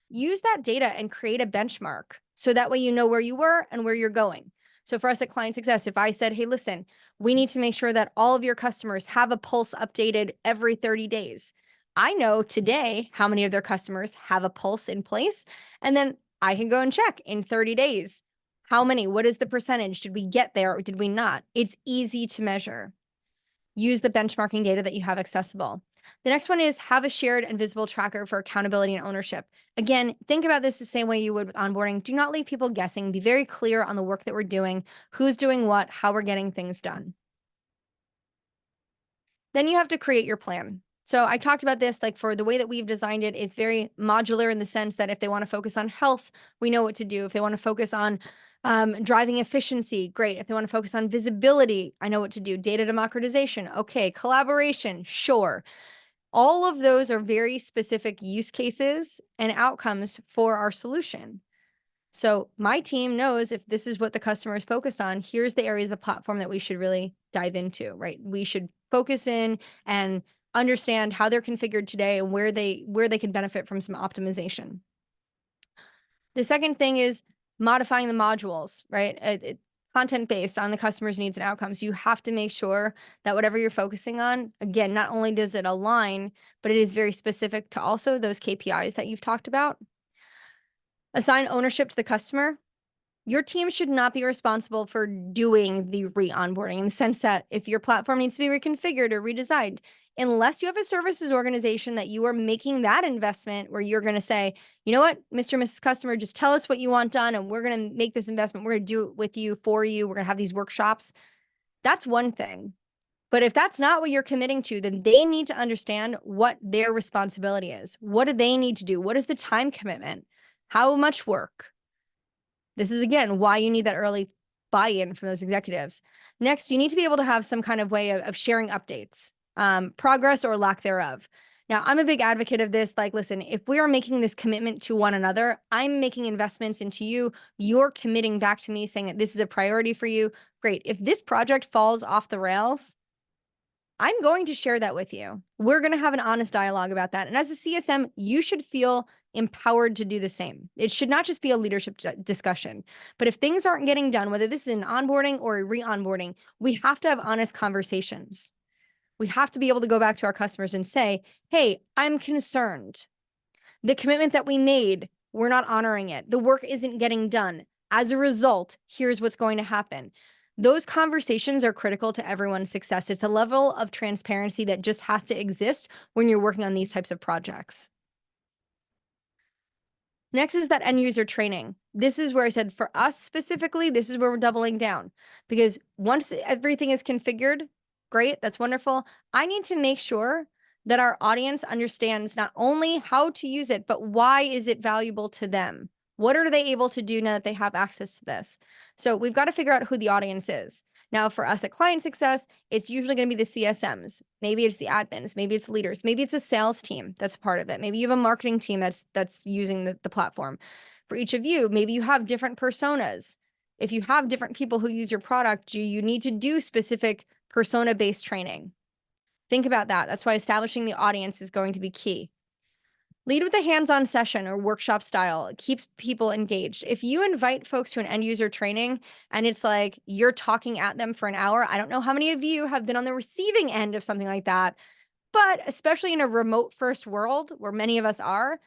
Use that data and create a benchmark. So that way you know where you were and where you're going. So for us at Client Success, if I said, hey, listen, we need to make sure that all of your customers have a pulse updated every 30 days. I know today how many of their customers have a pulse in place. And then I can go and check in 30 days. How many? What is the percentage? Did we get there or did we not? It's easy to measure. Use the benchmarking data that you have accessible. The next one is have a shared and visible tracker for accountability and ownership. Again, think about this the same way you would with onboarding. Do not leave people guessing. Be very clear on the work that we're doing, who's doing what, how we're getting things done. Then you have to create your plan. So I talked about this, like for the way that we've designed it, it's very modular in the sense that if they want to focus on health, we know what to do. If they want to focus on driving efficiency, great. If they want to focus on visibility, I know what to do. Data democratization, okay. Collaboration, sure. All of those are very specific use cases and outcomes for our solution. So my team knows if this is what the customer is focused on, here's the area of the platform that we should really dive into, right? We should focus in and understand how they're configured today and where they can benefit from some optimization. The second thing is modifying the modules, right? Content-based on the customer's needs and outcomes. You have to make sure that whatever you're focusing on, again, not only does it align, but it is very specific to also those KPIs that you've talked about. Assign ownership to the customer. Your team should not be responsible for doing the re-onboarding in the sense that if your platform needs to be reconfigured or redesigned, unless you have a services organization that you are making that investment where you're going to say, you know what, Mr. and Mrs. Customer, just tell us what you want done and we're going to make this investment. We're going to do it with you, for you. We're going to have these workshops. That's one thing. But if that's not what you're committing to, then they need to understand what their responsibility is. What do they need to do? What is the time commitment? How much work? This is, again, why you need that early buy-in from those executives. Next, you need to be able to have some kind of way of sharing updates, progress or lack thereof. Now, I'm a big advocate of this. Like, listen, if we are making this commitment to one another, I'm making investments into you. You're committing back to me saying that this is a priority for you. Great. If this project falls off the rails, I'm going to share that with you. We're going to have an honest dialogue about that. And as a CSM, you should feel empowered to do the same. It should not just be a leadership discussion. But if things aren't getting done, whether this is an onboarding or a re-onboarding, we have to have honest conversations. We have to be able to go back to our customers and say, hey, I'm concerned. The commitment that we made, we're not honoring it. The work isn't getting done. As a result, here's what's going to happen. Those conversations are critical to everyone's success. It's a level of transparency that just has to exist when you're working on these types of projects. Next is that end user training. This is where I said for us specifically, this is where we're doubling down, because once everything is configured, great, that's wonderful. I need to make sure that our audience understands not only how to use it, but why is it valuable to them? What are they able to do now that they have access to this? So we've got to figure out who the audience is. Now, for us at Client Success, it's usually going to be the CSMs. Maybe it's the admins. Maybe it's leaders. Maybe it's a sales team that's part of it. Maybe you have a marketing team that's using the platform. For each of you, maybe you have different personas. If you have different people who use your product, do you need to do specific persona-based training? Think about that. That's why establishing the audience is going to be key. Lead with a hands-on session or workshop style. It keeps people engaged. If you invite folks to an end user training and it's like you're talking at them for an hour, I don't know how many of you have been on the receiving end of something like that, but especially in a remote first world where many of us are,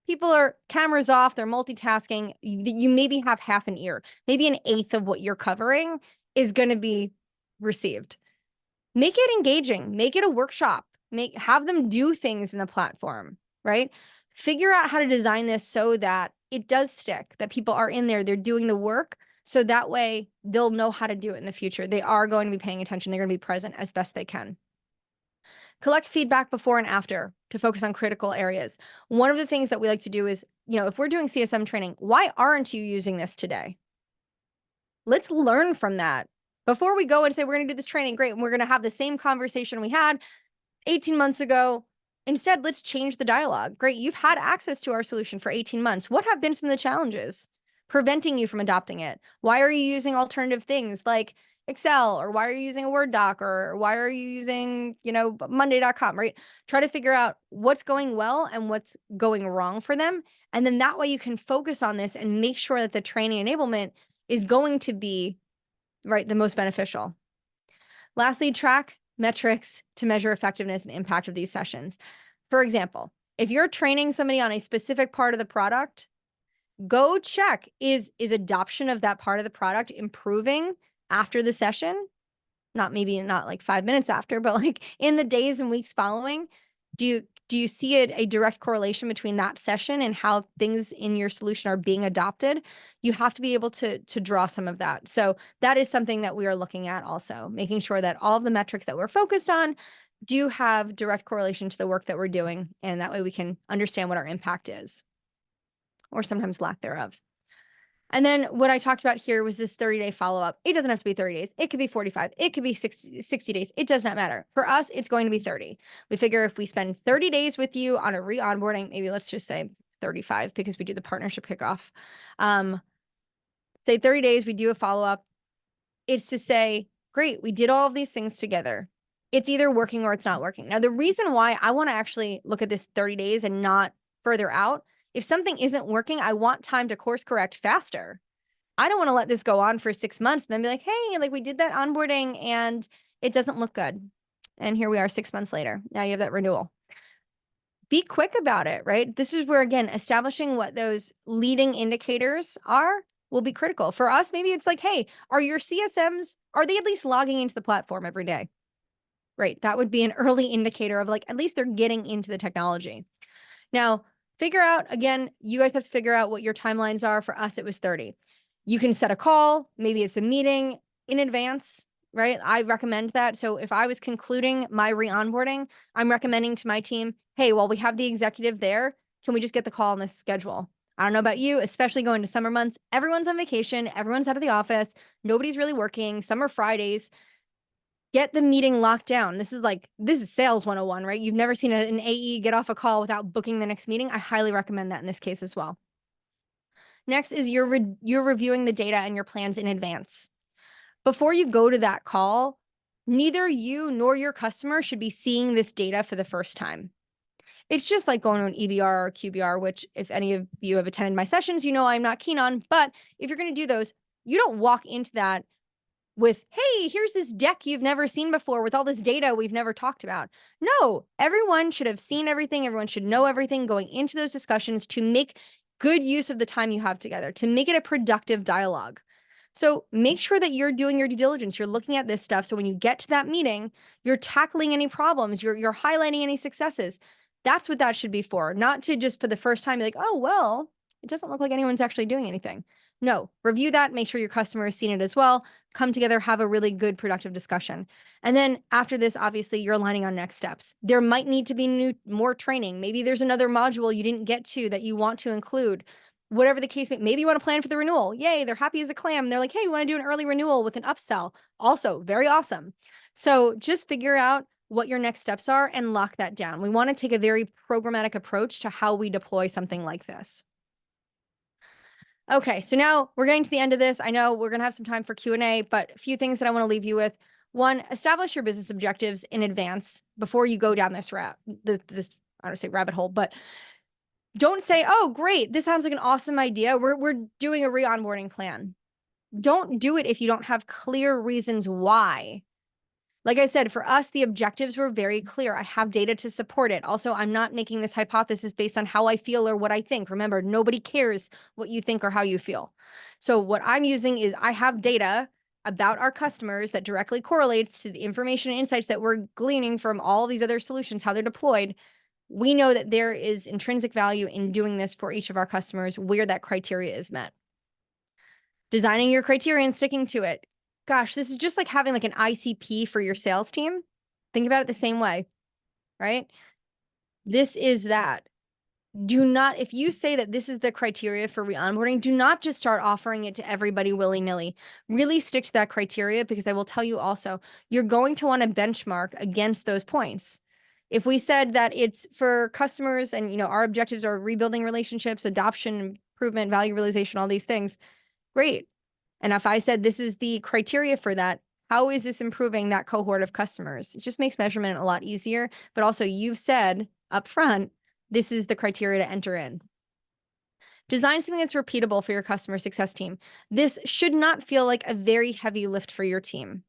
people are cameras off, they're multitasking. You maybe have half an ear, maybe an eighth of what you're covering is going to be received. Make it engaging, make it a workshop, have them do things in the platform, right? Figure out how to design this so that it does stick, that people are in there, they're doing the work. So that way they'll know how to do it in the future. They are going to be paying attention. They're going to be present as best they can. Collect feedback before and after to focus on critical areas. One of the things that we like to do is, if we're doing CSM training, why aren't you using this today? Let's learn from that. Before we go and say, we're going to do this training, great, and we're going to have the same conversation we had 18 months ago. Instead, let's change the dialogue. Great, you've had access to our solution for 18 months. What have been some of the challenges preventing you from adopting it? Why are you using alternative things like Excel, or why are you using a Word doc, or why are you using, Monday.com, right? Try to figure out what's going well and what's going wrong for them. And then that way you can focus on this and make sure that the training enablement is going to be, right, the most beneficial. Lastly, track metrics to measure effectiveness and impact of these sessions. For example, if you're training somebody on a specific part of the product, go check, is adoption of that part of the product improving after the session? Maybe not like 5 minutes after, but like in the days and weeks following. Do you see a direct correlation between that session and how things in your solution are being adopted? You have to be able to draw some of that. So that is something that we are looking at also, making sure that all of the metrics that we're focused on do have direct correlation to the work that we're doing. And that way we can understand what our impact is, or sometimes lack thereof. And then what I talked about here was this 30-day follow-up. It doesn't have to be 30 days. It could be 45. It could be 60 days. It does not matter. For us, it's going to be 30. We figure if we spend 30 days with you on a re-onboarding, maybe let's just say 35 because we do the partnership kickoff. Say 30 days, we do a follow-up. It's to say, great, we did all of these things together. It's either working or it's not working. Now, the reason why I want to actually look at this 30 days and not further out, if something isn't working, I want time to course correct faster. I don't want to let this go on for 6 months and then be like, hey, like we did that onboarding and it doesn't look good. And here we are 6 months later. Now you have that renewal. Be quick about it, right? This is where, again, establishing what those leading indicators are will be critical. For us, maybe it's like, hey, are your CSMs, are they at least logging into the platform every day? Right. That would be an early indicator of like, at least they're getting into the technology. Now, figure out, again, you guys have to figure out what your timelines are. For us, it was 30. You can set a call. Maybe it's a meeting in advance, right? I recommend that. So if I was concluding my re-onboarding, I'm recommending to my team, hey, while we have the executive there, can we just get the call on this schedule? I don't know about you, especially going to summer months. Everyone's on vacation. Everyone's out of the office. Nobody's really working. Summer Fridays. Get the meeting locked down. This is sales 101, right? You've never seen an AE get off a call without booking the next meeting. I highly recommend that in this case as well. Next is you're reviewing the data and your plans in advance. Before you go to that call, neither you nor your customer should be seeing this data for the first time. It's just like going to an EBR or QBR, which if any of you have attended my sessions, you know I'm not keen on. But if you're going to do those, you don't walk into that with, hey, here's this deck you've never seen before with all this data we've never talked about. No, everyone should have seen everything. Everyone should know everything going into those discussions to make good use of the time you have together, to make it a productive dialogue. So make sure that you're doing your due diligence. You're looking at this stuff. So when you get to that meeting, you're tackling any problems, you're highlighting any successes. That's what that should be for, not to just for the first time be like, oh, well, it doesn't look like anyone's actually doing anything. No, review that, make sure your customer has seen it as well, come together, have a really good productive discussion. And then after this, obviously you're aligning on next steps. There might need to be more training. Maybe there's another module you didn't get to that you want to include. Whatever the case may be, maybe you want to plan for the renewal. Yay, they're happy as a clam. They're like, hey, you want to do an early renewal with an upsell? Also, very awesome. So just figure out what your next steps are and lock that down. We want to take a very programmatic approach to how we deploy something like this. Okay, so now we're getting to the end of this. I know we're going to have some time for Q&A, but a few things that I want to leave you with. One, establish your business objectives in advance before you go down this I don't say rabbit hole, but don't say, oh, great, this sounds like an awesome idea. We're doing a re-onboarding plan. Don't do it if you don't have clear reasons why. Like I said, for us, the objectives were very clear. I have data to support it. Also, I'm not making this hypothesis based on how I feel or what I think. Remember, nobody cares what you think or how you feel. So what I'm using is I have data about our customers that directly correlates to the information and insights that we're gleaning from all these other solutions, how they're deployed. We know that there is intrinsic value in doing this for each of our customers where that criteria is met. Designing your criteria and sticking to it. Gosh, this is just like having like an ICP for your sales team. Think about it the same way, right? This is that. Do not, if you say that this is the criteria for re-onboarding, do not just start offering it to everybody willy-nilly. Really stick to that criteria, because I will tell you also, you're going to want to benchmark against those points. If we said that it's for customers and, you know, our objectives are rebuilding relationships, adoption, improvement, value realization, all these things, great. And if I said this is the criteria for that, how is this improving that cohort of customers? It just makes measurement a lot easier. But also, you've said up front, this is the criteria to enter in. Design something that's repeatable for your customer success team. This should not feel like a very heavy lift for your team,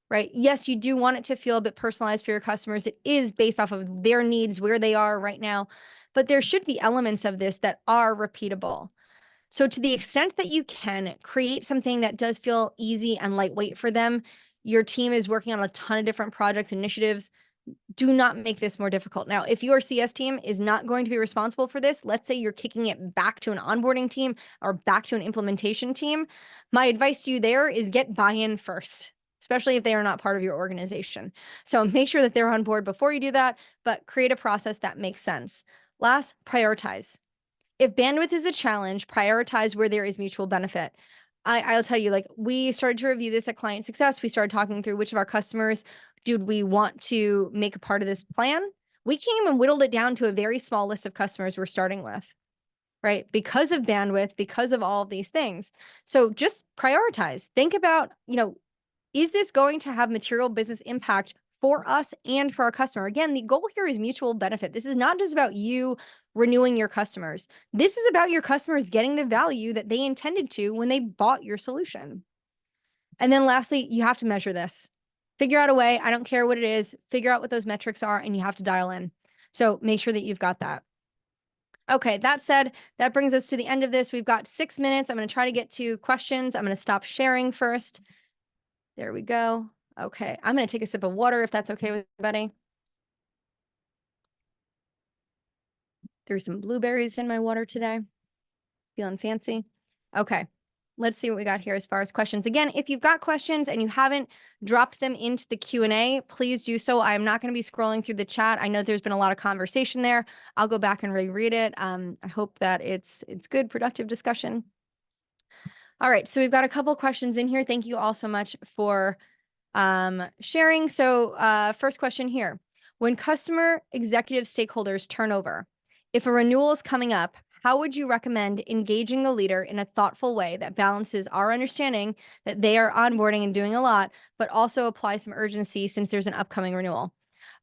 right? Yes, you do want it to feel a bit personalized for your customers. It is based off of their needs, where they are right now. But there should be elements of this that are repeatable. So to the extent that you can, create something that does feel easy and lightweight for them. Your team is working on a ton of different projects, initiatives. Do not make this more difficult. Now, if your CS team is not going to be responsible for this, let's say you're kicking it back to an onboarding team or back to an implementation team, my advice to you there is get buy-in first, especially if they are not part of your organization. So make sure that they're on board before you do that, but create a process that makes sense. Last, prioritize. If bandwidth is a challenge, prioritize where there is mutual benefit. I'll tell you, like, we started to review this at ClientSuccess. We started talking through which of our customers did we want to make a part of this plan. We came and whittled it down to a very small list of customers we're starting with, right? Because of bandwidth, because of all of these things. So just prioritize. Think about, you know, is this going to have material business impact for us and for our customer? Again, the goal here is mutual benefit. This is not just about you renewing your customers. This is about your customers getting the value that they intended to when they bought your solution. And then lastly, you have to measure this. Figure out a way. I don't care what it is. Figure out what those metrics are, and you have to dial in. So make sure that you've got that. Okay, that said, that brings us to the end of this. We've got 6 minutes. I'm going to try to get to questions. I'm going to stop sharing first. There we go. Okay, I'm going to take a sip of water if that's okay with everybody. There's some blueberries in my water today. Feeling fancy. Okay, let's see what we got here as far as questions. Again, if you've got questions and you haven't dropped them into the Q&A, please do so. I'm not going to be scrolling through the chat. I know there's been a lot of conversation there. I'll go back and reread it. I hope that it's good, productive discussion. All right, so we've got a couple questions in here. Thank you all so much for sharing. So first question here. When customer executive stakeholders turn over, if a renewal is coming up, how would you recommend engaging the leader in a thoughtful way that balances our understanding that they are onboarding and doing a lot, but also applies some urgency since there's an upcoming renewal?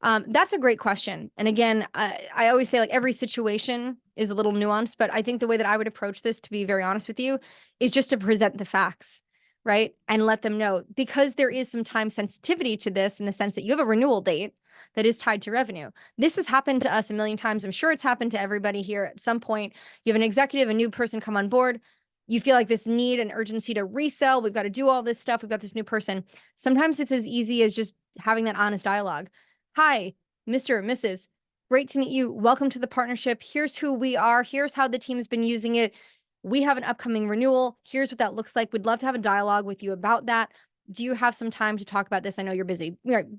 That's a great question. And again, I always say, like, every situation is a little nuanced, but I think the way that I would approach this, to be very honest with you, is just to present the facts, right? And let them know, because there is some time sensitivity to this in the sense that you have a renewal date that is tied to revenue. This has happened to us a million times. I'm sure it's happened to everybody here at some point. You have an executive, a new person come on board. You feel like this need and urgency to resell. We've got to do all this stuff. We've got this new person. Sometimes it's as easy as just having that honest dialogue. Hi, Mr. or Mrs. Great to meet you. Welcome to the partnership. Here's who we are. Here's how the team's been using it. We have an upcoming renewal. Here's what that looks like. We'd love to have a dialogue with you about that. Do you have some time to talk about this? I know you're busy.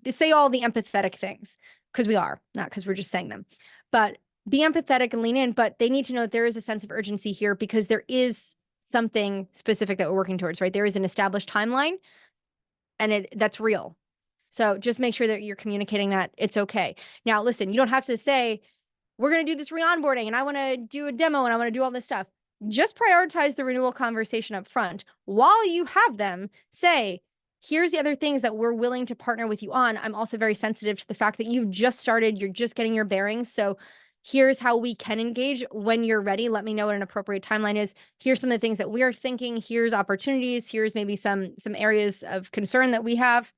Say all the empathetic things, because we are, not because we're just saying them. But be empathetic and lean in. But they need to know that there is a sense of urgency here, because there is something specific that we're working towards, right? There is an established timeline, and that's real. So just make sure that you're communicating that it's okay. Now, listen, you don't have to say, we're going to do this re-onboarding and I want to do a demo and I want to do all this stuff. just prioritize the renewal conversation up front. While you have them, say, here's the other things that we're willing to partner with you on. I'm also very sensitive to the fact that you've just started, you're just getting your bearings. So here's how we can engage when you're ready. Let me know what an appropriate timeline is. Here's some of the things that we are thinking. Here's opportunities. Here's maybe some areas of concern that we have.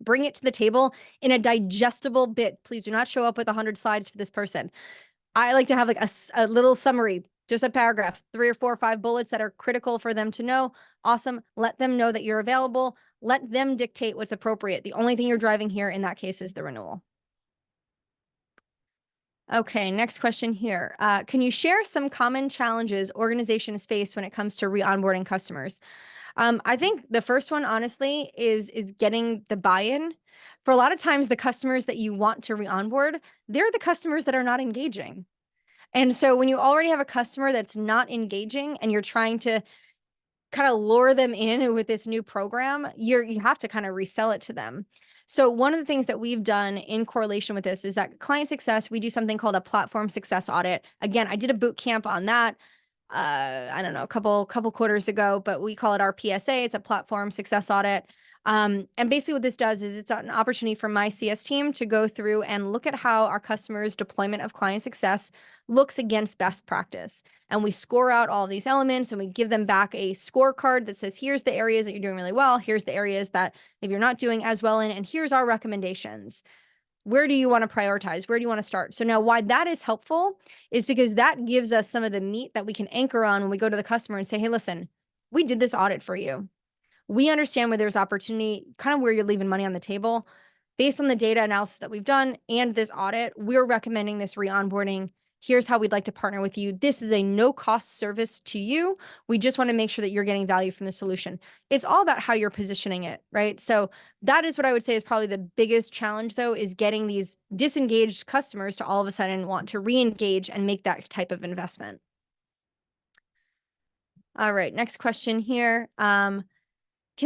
Bring it to the table in a digestible bit. Please do not show up with 100 slides for this person. I like to have like a little summary, just a paragraph, 3 or 4 or 5 bullets that are critical for them to know. Awesome. Let them know that you're available. Let them dictate what's appropriate. The only thing you're driving here in that case is the renewal. Okay, next question here. Can you share some common challenges organizations face when it comes to re-onboarding customers? I think the first one, honestly, is getting the buy-in. For a lot of times, the customers that you want to re-onboard, they're the customers that are not engaging. And so when you already have a customer that's not engaging and you're trying to kind of lure them in with this new program, you have to kind of resell it to them. So one of the things that we've done in correlation with this is that client success, we do something called a platform success audit. Again, I did a boot camp on that. I don't know, a couple quarters ago, but we call it our PSA. It's a platform success audit. And basically what this does is it's an opportunity for my CS team to go through and look at how our customers' deployment of client success looks against best practice. And we score out all these elements and we give them back a scorecard that says, here's the areas that you're doing really well. Here's the areas that maybe you're not doing as well in, and here's our recommendations. Where do you want to prioritize? Where do you want to start? So now why that is helpful is because that gives us some of the meat that we can anchor on when we go to the customer and say, hey, listen, we did this audit for you. We understand where there's opportunity, kind of where you're leaving money on the table. Based on the data analysis that we've done and this audit, we're recommending this re-onboarding. Here's how we'd like to partner with you. This is a no-cost service to you. We just want to make sure that you're getting value from the solution. It's all about how you're positioning it, right? So that is what I would say is probably the biggest challenge, though, is getting these disengaged customers to all of a sudden want to re-engage and make that type of investment. All right, next question here. Can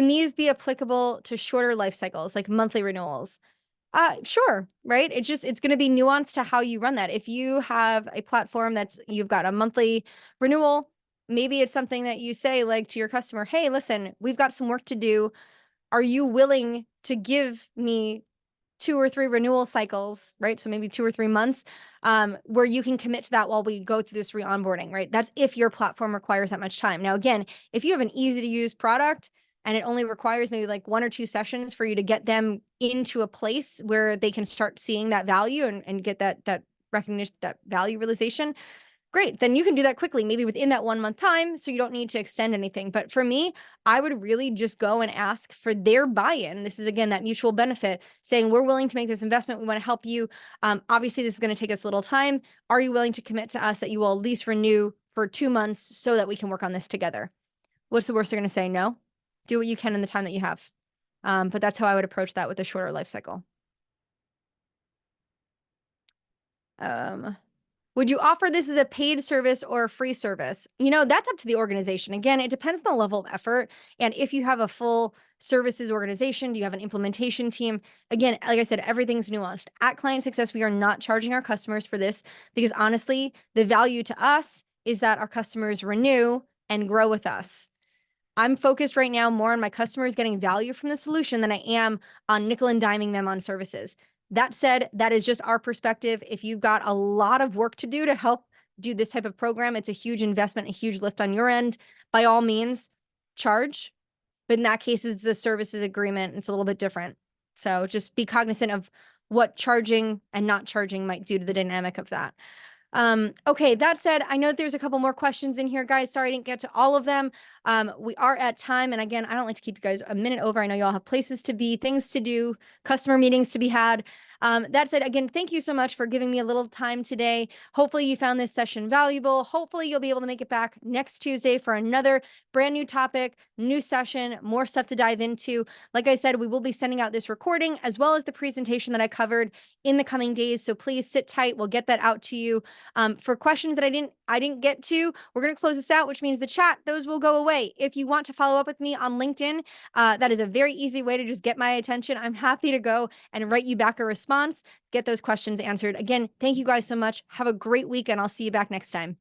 these be applicable to shorter life cycles, like monthly renewals? Sure, right? It's going to be nuanced to how you run that. If you have a platform you've got a monthly renewal, maybe it's something that you say like to your customer, hey, listen, we've got some work to do. Are you willing to give me 2 or 3 renewal cycles, right? So maybe 2 or 3 months, where you can commit to that while we go through this re-onboarding, right? That's if your platform requires that much time. Now, again, if you have an easy to use product and it only requires maybe like 1 or 2 sessions for you to get them into a place where they can start seeing that value and get that recognition, that value realization, great, then you can do that quickly, maybe within that 1 month time, so you don't need to extend anything. But for me, I would really just go and ask for their buy-in. This is, again, that mutual benefit, saying we're willing to make this investment. We want to help you. Obviously, this is going to take us a little time. Are you willing to commit to us that you will at least renew for 2 months so that we can work on this together? What's the worst they're going to say? No? Do what you can in the time that you have. But that's how I would approach that with a shorter life cycle. Would you offer this as a paid service or a free service? That's up to the organization. Again, it depends on the level of effort. And if you have a full services organization, do you have an implementation team? Again, like I said, everything's nuanced. At Client Success, we are not charging our customers for this because honestly, the value to us is that our customers renew and grow with us. I'm focused right now more on my customers getting value from the solution than I am on nickel and diming them on services. That said, that is just our perspective. If you've got a lot of work to do to help do this type of program, it's a huge investment, a huge lift on your end. By all means, charge. But in that case, it's a services agreement. It's a little bit different. So just be cognizant of what charging and not charging might do to the dynamic of that. Okay, that said, I know that there's a couple more questions in here, guys. Sorry I didn't get to all of them. We are at time. And again, I don't like to keep you guys a minute over. I know y'all have places to be, things to do, customer meetings to be had. That said, again, thank you so much for giving me a little time today. Hopefully you found this session valuable. Hopefully you'll be able to make it back next Tuesday for another brand new topic, new session, more stuff to dive into. Like I said, we will be sending out this recording as well as the presentation that I covered in the coming days. So please sit tight. We'll get that out to you. For questions that I didn't get to, we're going to close this out, which means the chat, those will go away. If you want to follow up with me on LinkedIn, that is a very easy way to just get my attention. I'm happy to go and write you back a response, get those questions answered. Again, thank you guys so much. Have a great week, and I'll see you back next time.